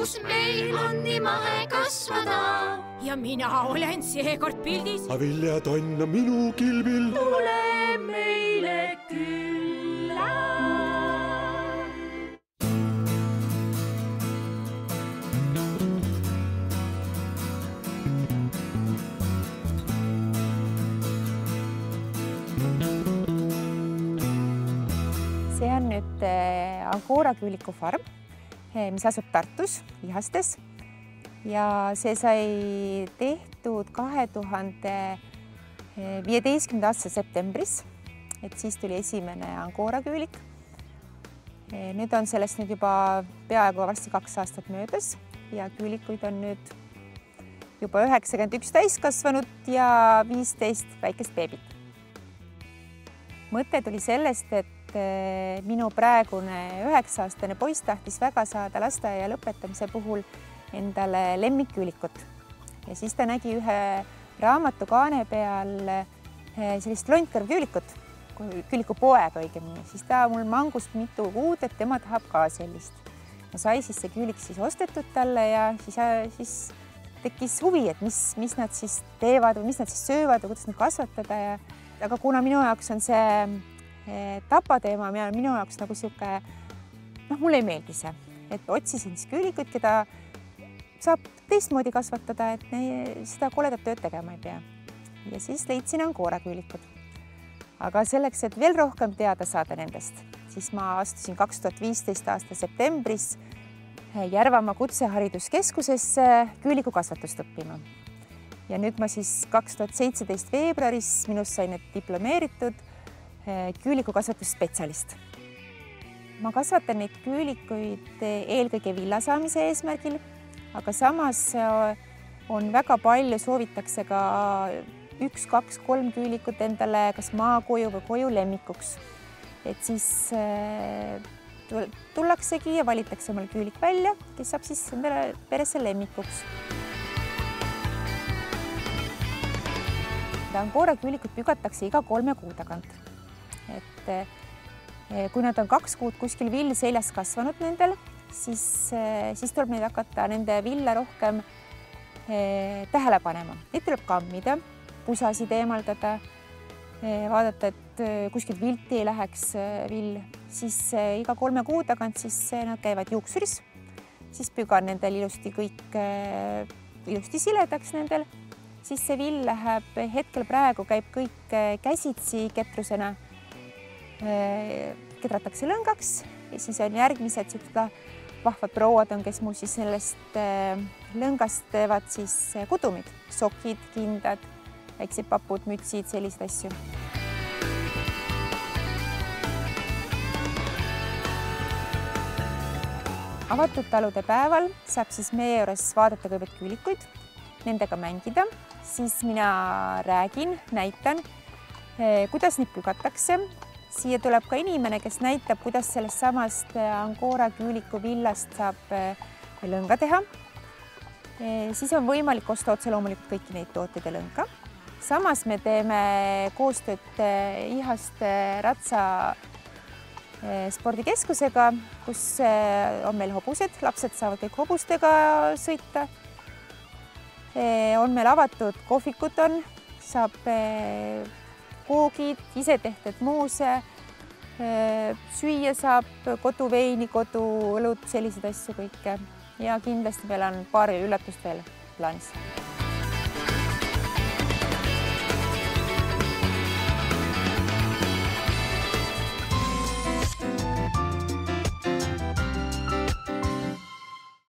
kus meil on nii mahe kasvada. Ja mina olen seekord pildis. Viljatonn on minu kilbil. Tule meile külla. See on nüüd Angora küüliku farm, mis asub Tartus, Ihastes. Ja see sai tehtud 2015. aasta septembris, et siis tuli esimene Angora küülik. Nüüd on sellest nüüd juba peaaegu varsti 2 aastat möödas ja küülikuid on nüüd juba 91 täiskasvanud ja 15 väikest beebit. Mõte tuli sellest, et minu praegune 9-aastane poiss tahtis väga saada lasteaia lõpetamise puhul endale lemmikküülikut. Ja siis ta nägi ühe raamatukaane peal sellist lontkõrvküülikut, küülikupoega õigemini. Siis ta mul mangus mitu kuud, et tema tahab ka sellist. Ja sai siis see küülik siis ostetud talle ja siis tekkis huvi, et mis nad siis teevad või mis nad siis söövad ja kuidas nad kasvatada. Aga kuna minu jaoks on see tapateema, minu jaoks nagu siuke, mulle ei meeldi see, et otsisin siis küülikuid, keda saab teistmoodi kasvatada, et seda koledat tööd tegema ei pea. Ja siis leidsin Angora küülikud. Aga selleks, et veel rohkem teada saada nendest, siis ma astusin 2015 aasta septembris Järvamaa kutsehariduskeskusesse küüliku kasvatust õppima. Ja nüüd ma siis 2017 veebruaris minust sain diplomeeritud küüliku kasvatusspetsialist. Ma kasvatan neid küülikuid eelkõige villa saamise eesmärgil, aga samas on väga palju, soovitakse ka 1, 2, 3 küülikut endale kas maakoju või koju lemmikuks. Et siis tullaksegi ja valitakse omal küülik välja, kes saab siis endale peresse lemmikuks. Angora küülikud pügatakse iga 3 kuu tagant. Et kui nad on 2 kuud kuskil vill seljas kasvanud nendel, siis tuleb neid hakata nende villa rohkem tähele panema. Neid tuleb kammida, pusasid eemaldada, vaadata, et kuskilt vilti ei läheks vill. Siis iga 3 kuu tagant nad käivad juuksuris, siis pügan nendel ilusti siledaks nendel. Siis see vill läheb, hetkel praegu käib kõik käsitsi ketrusena, kedratakse lõngaks ja siis on järgmised vahvad prouad on, kes mul siis sellest lõngast teevad siis kudumid, sokid, kindad, väiksed papud, mütsid, sellised asju. Avatud talude päeval saab siis meie juures vaadata kõigepealt küülikuid, nendega mängida, siis mina räägin, näitan, kuidas neid pügatakse. Siia tuleb ka inimene, kes näitab, kuidas sellest samast Angora küüliku villast saab lõnga teha. Siis on võimalik osta otse loomulikult kõiki neid tooteid ja lõnga. Samas me teeme koostööd Ihaste ratsa spordikeskusega, kus on meil hobused, lapsed saavad kõik hobustega sõita. On meil avatud kohvikud saab koogid, ise tehtud moose, süüa saab koduveini, koduõlut, selliseid asju kõike. Ja kindlasti meil on paari üllatust veel plaanis.